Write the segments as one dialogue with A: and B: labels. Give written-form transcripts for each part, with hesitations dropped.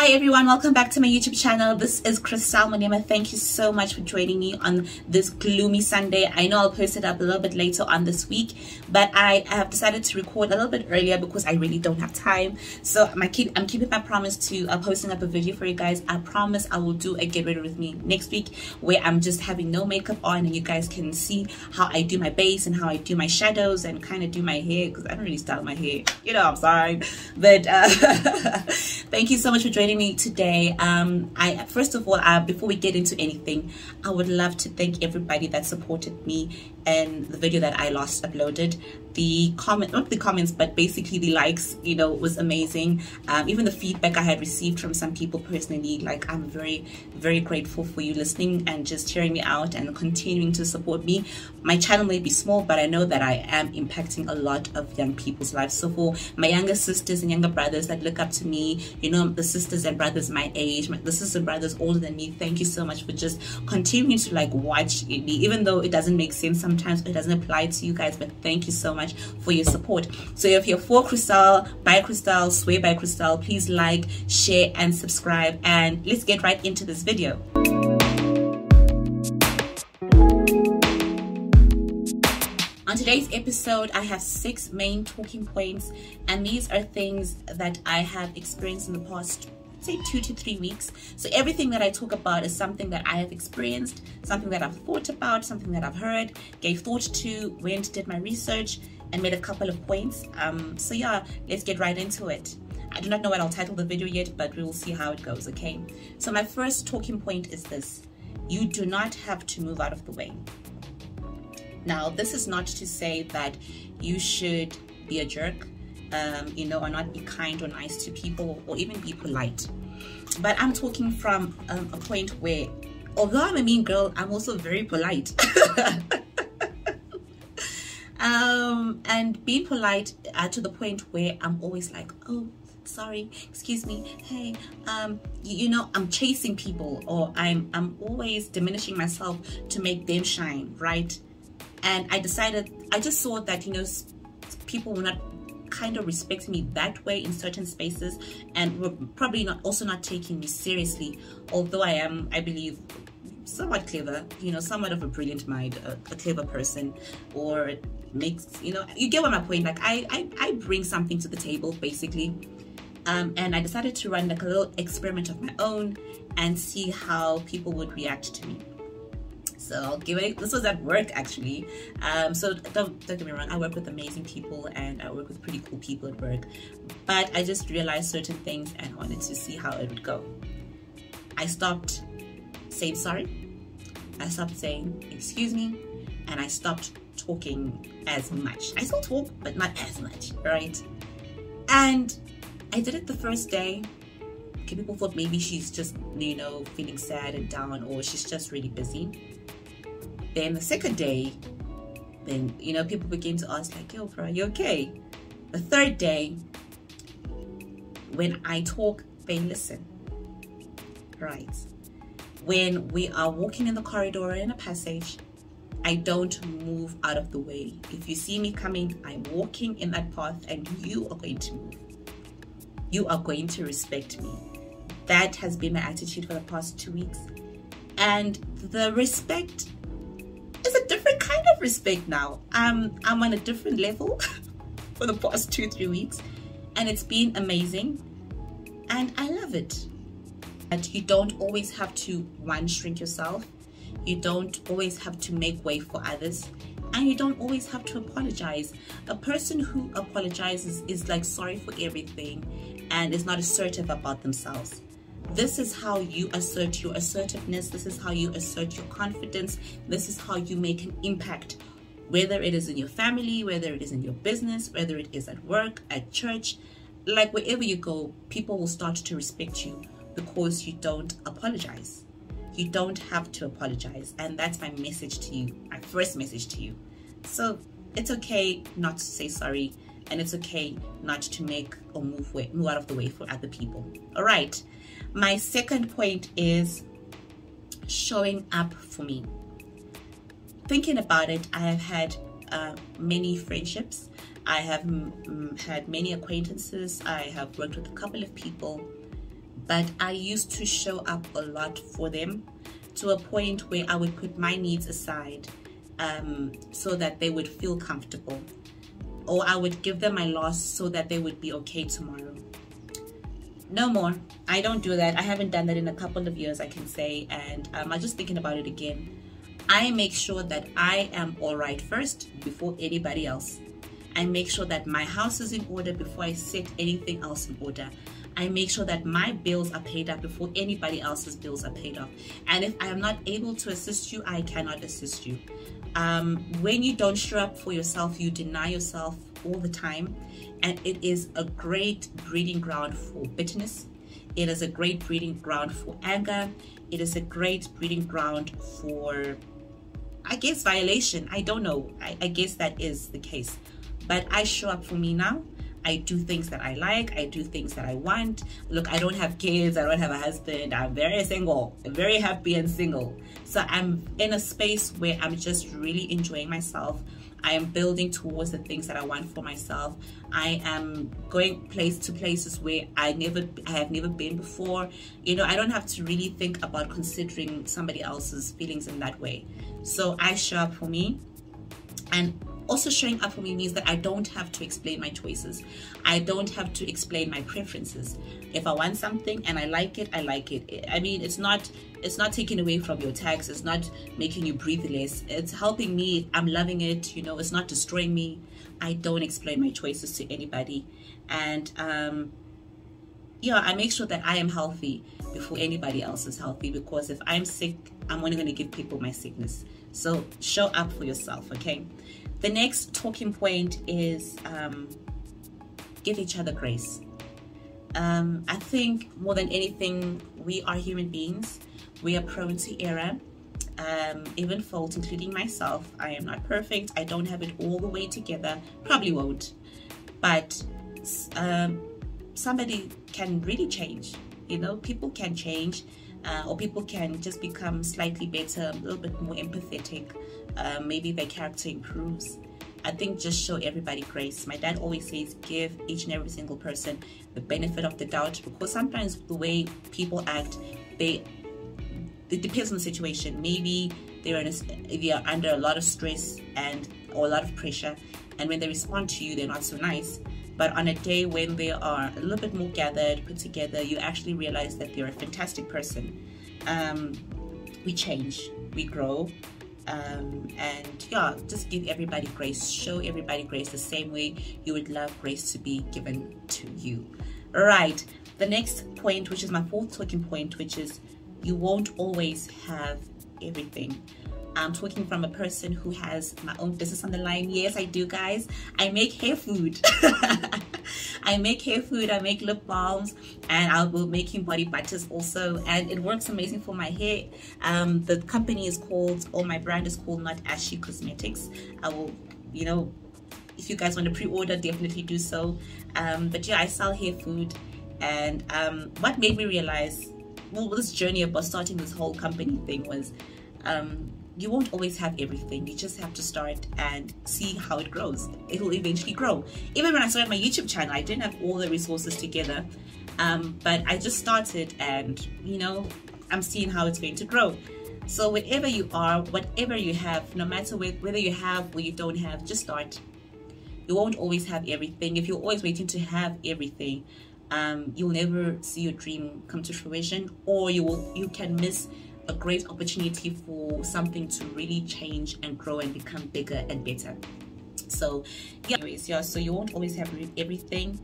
A: Hi everyone, welcome back to my YouTube channel. This is Crystal Monema. Thank you so much for joining me on this gloomy Sunday. I know I'll post it up a little bit later on this week, but I have decided to record a little bit earlier because I really don't have time. So I'm keeping my promise to posting up a video for you guys. I promise I will do a get ready with me next week where I'm just having no makeup on and you guys can see how I do my base and how I do my shadows and kind of do my hair, because I don't really style my hair, you know, I'm sorry. But thank you so much for joining me today. First of all, before we get into anything, I would love to thank everybody that supported me and the video that I last uploaded. The not the comments, but basically the likes, you know, was amazing. Even the feedback I had received from some people personally, like, I'm very, very grateful for you listening and just hearing me out and continuing to support me. My channel may be small, but I know that I am impacting a lot of young people's lives. So for my younger sisters and younger brothers that look up to me, you know, the sisters and brothers my age, the sisters and brothers older than me, thank you so much for just continuing to like watch me, even though it doesn't make sense sometimes, it doesn't apply to you guys, but thank you so much for your support. So if you're for Crystal, by Crystal, swear by Crystal, please like, share and subscribe, and let's get right into this video. On today's episode, I have 6 main talking points, and these are things that I have experienced in the past, say 2 to 3 weeks. So everything that I talk about is something that I have experienced, something that I've thought about, something that I've heard, gave thought to, went, did my research, and made a couple of points. So yeah, let's get right into it. I do not know what I'll title the video yet, but we will see how it goes, okay? So my first talking point is this: you do not have to move out of the way. Now, this is not to say that you should be a jerk, you know, or not be kind or nice to people, or even be polite. But I'm talking from a point where, although I'm a mean girl, I'm also very polite. And being polite to the point where I'm always like, oh, sorry, excuse me, hey, you know, I'm chasing people, or I'm always diminishing myself to make them shine, right? And I just saw that, you know, people were not kind of respecting me that way in certain spaces, and were probably not taking me seriously, although I am, I believe, somewhat clever, you know, somewhat of a brilliant mind, a clever person, or makes, you know, you get what my point, like I bring something to the table basically. And I decided to run like a little experiment of my own and see how people would react to me. So I'll give it, this was at work actually. So don't get me wrong, I work with amazing people and I work with pretty cool people at work, but I just realized certain things and wanted to see how it would go. I stopped saying sorry, I stopped saying excuse me, and I stopped talking as much. I still talk, but not as much, right? And I did it the first day. Okay, people thought maybe she's just, you know, feeling sad and down, or she's just really busy. Then the second day, then, you know, people begin to ask like, yo, bro, you okay? The third day, when I talk, they listen, right? When we are walking in the corridor or in a passage, I don't move out of the way. If you see me coming, I'm walking in that path and you are going to move. You are going to respect me. That has been my attitude for the past 2 weeks. And the respect is a different kind of respect now. I'm on a different level for the past 2-3 weeks, and it's been amazing, and I love it. And you don't always have to shrink yourself. You don't always have to make way for others, and you don't always have to apologize. A person who apologizes is like sorry for everything and is not assertive about themselves. This is how you assert your assertiveness. This is how you assert your confidence. This is how you make an impact, whether it is in your family, whether it is in your business, whether it is at work, at church, like wherever you go, people will start to respect you because you don't apologize. You don't have to apologize. And that's my message to you, my first message to you. So it's okay not to say sorry, and it's okay not to make or move out of the way for other people. All right. My second point is showing up for me. Thinking about it, I have had many friendships. I have had many acquaintances. I have worked with a couple of people, but I used to show up a lot for them, to a point where I would put my needs aside so that they would feel comfortable, or I would give them my loss so that they would be okay tomorrow. No more. I don't do that. I haven't done that in a couple of years, I can say, and I'm just thinking about it again. I make sure that I am all right first before anybody else. I make sure that my house is in order before I set anything else in order. I make sure that my bills are paid up before anybody else's bills are paid off. And if I am not able to assist you, I cannot assist you. When you don't show up for yourself, you deny yourself all the time. And it is a great breeding ground for bitterness. It is a great breeding ground for anger. It is a great breeding ground for, I guess, violation. I don't know. I guess that is the case. But I show up for me now. I do things that I like. I do things that I want. Look, I don't have kids. I don't have a husband. I'm very single, very happy and single. So I'm in a space where I'm just really enjoying myself. I am building towards the things that I want for myself. I am going to places where I have never been before. You know, I don't have to really think about considering somebody else's feelings in that way. So I show up for me, and also showing up for me means that I don't have to explain my choices. I don't have to explain my preferences. If I want something and I like it, I like it. I mean, it's not taking away from your tax. It's not making you breathe less. It's helping me. I'm loving it. You know, it's not destroying me. I don't explain my choices to anybody. And yeah, I make sure that I am healthy before anybody else is healthy, because if I'm sick, I'm only going to give people my sickness. So show up for yourself, okay? The next talking point is give each other grace. I think more than anything, we are human beings. We are prone to error, even fault, including myself. I am not perfect. I don't have it all the way together. Probably won't. But somebody can really change. You know, people can change, or people can just become slightly better, a little bit more empathetic. Maybe their character improves. I think just show everybody grace. My dad always says give each and every single person the benefit of the doubt, because sometimes the way people act, it depends on the situation. Maybe they are under a lot of stress or a lot of pressure, and when they respond to you, they're not so nice. But on a day when they are a little bit more gathered, put together, you actually realize that they're a fantastic person. We change, we grow. And yeah, just give everybody grace. Show everybody grace the same way you would love grace to be given to you. All right, the next point, which is my fourth talking point, which is you won't always have everything. I'm talking from a person who has my own business on the line. Yes, I do, guys. I make hair food. I make hair food, I make lip balms, and I will making body butters also, and it works amazing for my hair. The company is called, or my brand is called, not ASHY Cosmetics. I will, you know, if you guys want to pre-order, definitely do so. But yeah, I sell hair food, and what made me realize, well, this journey about starting this whole company thing was, you won't always have everything. You just have to start and see how it grows. It will eventually grow. Even when I started my YouTube channel, I didn't have all the resources together, but I just started, and you know, I'm seeing how it's going to grow. So wherever you are, whatever you have, no matter whether you have or you don't have, just start. You won't always have everything. If you're always waiting to have everything, you'll never see your dream come to fruition, or you can miss a great opportunity for something to really change and grow and become bigger and better. So yeah, anyways, yeah, so you won't always have everything.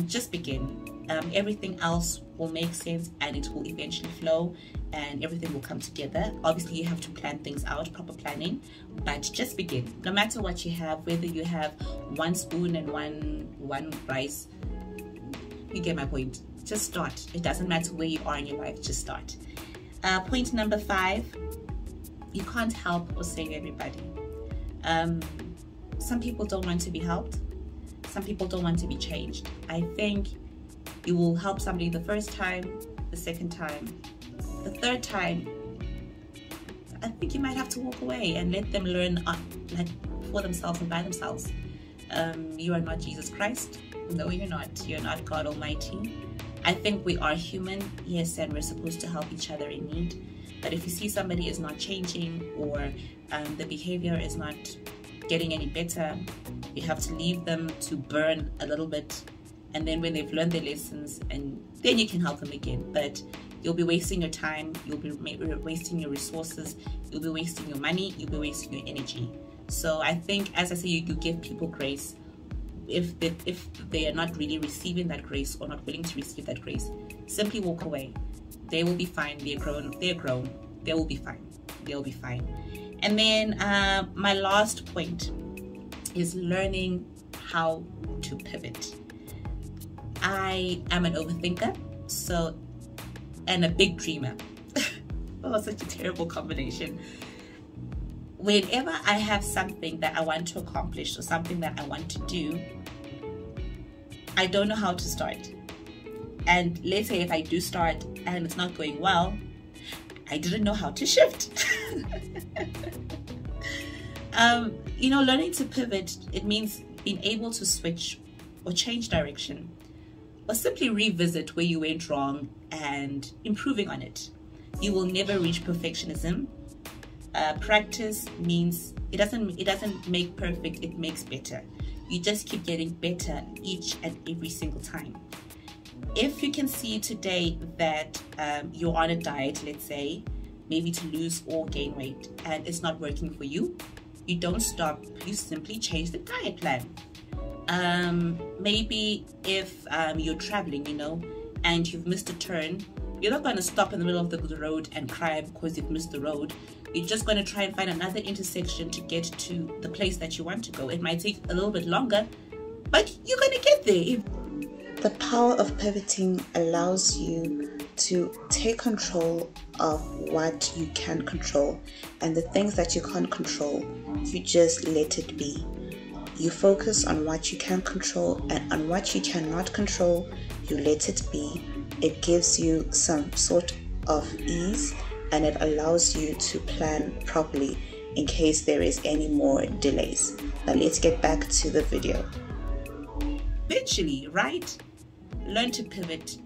A: Just begin. Everything else will make sense, and it will eventually flow, and everything will come together. Obviously, you have to plan things out, proper planning, but just begin. No matter what you have, whether you have 1 spoon and one rice, you get my point. Just start. It doesn't matter where you are in your life, just start. Point number 5, you can't help or save everybody. Some people don't want to be helped. Some people don't want to be changed. I think you will help somebody the first time, the second time, the third time. I think you might have to walk away and let them learn like for themselves and by themselves. You are not Jesus Christ. No, you're not. You're not God Almighty. I think we are human, yes, and we're supposed to help each other in need. But if you see somebody is not changing, or the behavior is not getting any better, you have to leave them to burn a little bit, and then when they've learned their lessons, and then you can help them again. But you'll be wasting your time, you'll be wasting your resources, you'll be wasting your money, you'll be wasting your energy. So I think, as I say, you give people grace. If they are not really receiving that grace, or not willing to receive that grace, simply walk away. They will be fine. They're grown. They will be fine. They'll be fine. And then my last point is learning how to pivot. I am an overthinker, and a big dreamer. Oh, such a terrible combination. Whenever I have something that I want to accomplish, or something that I want to do, I don't know how to start. And let's say if I do start and it's not going well, I didn't know how to shift. Learning to pivot, it means being able to switch or change direction, or simply revisit where you went wrong and improving on it. You will never reach perfectionism. Practice means it doesn't make perfect, it makes better. You just keep getting better each and every single time. If you can see today that you're on a diet, let's say, maybe to lose or gain weight, and it's not working for you, you don't stop, you simply change the diet plan. Maybe if you're traveling, and you've missed a turn, you're not going to stop in the middle of the road and cry because you've missed the road. You're just going to try and find another intersection to get to the place that you want to go. It might take a little bit longer, but you're going to get there.
B: The power of pivoting allows you to take control of what you can control, and the things that you can't control, you just let it be. You focus on what you can control, and on what you cannot control, you let it be. It gives you some sort of ease, and it allows you to plan properly in case there is any more delays. Now let's get back to the video.
A: Eventually, right? Learn to pivot.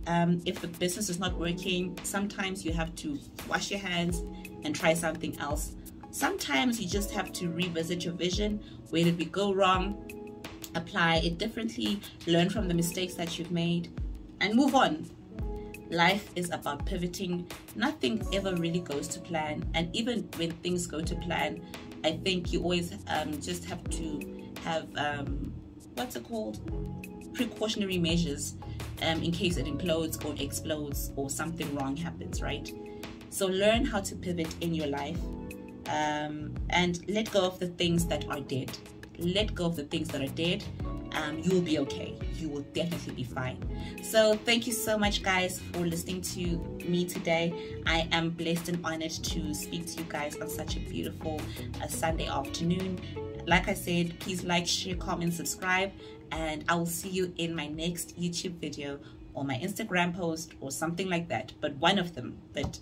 A: If the business is not working, sometimes you have to wash your hands and try something else. Sometimes you just have to revisit your vision. Where did we go wrong? Apply it differently, learn from the mistakes that you've made, and move on. Life is about pivoting. Nothing ever really goes to plan, and even when things go to plan, I think you always just have to have precautionary measures in case it implodes or explodes or something wrong happens, right? So learn how to pivot in your life, and let go of the things that are dead. Let go of the things that are dead. You will be okay. You will definitely be fine. So thank you so much, guys, for listening to me today. I am blessed and honored to speak to you guys on such a beautiful Sunday afternoon. Like I said, please like, share, comment, subscribe, and I will see you in my next YouTube video or my Instagram post or something like that, but one of them. But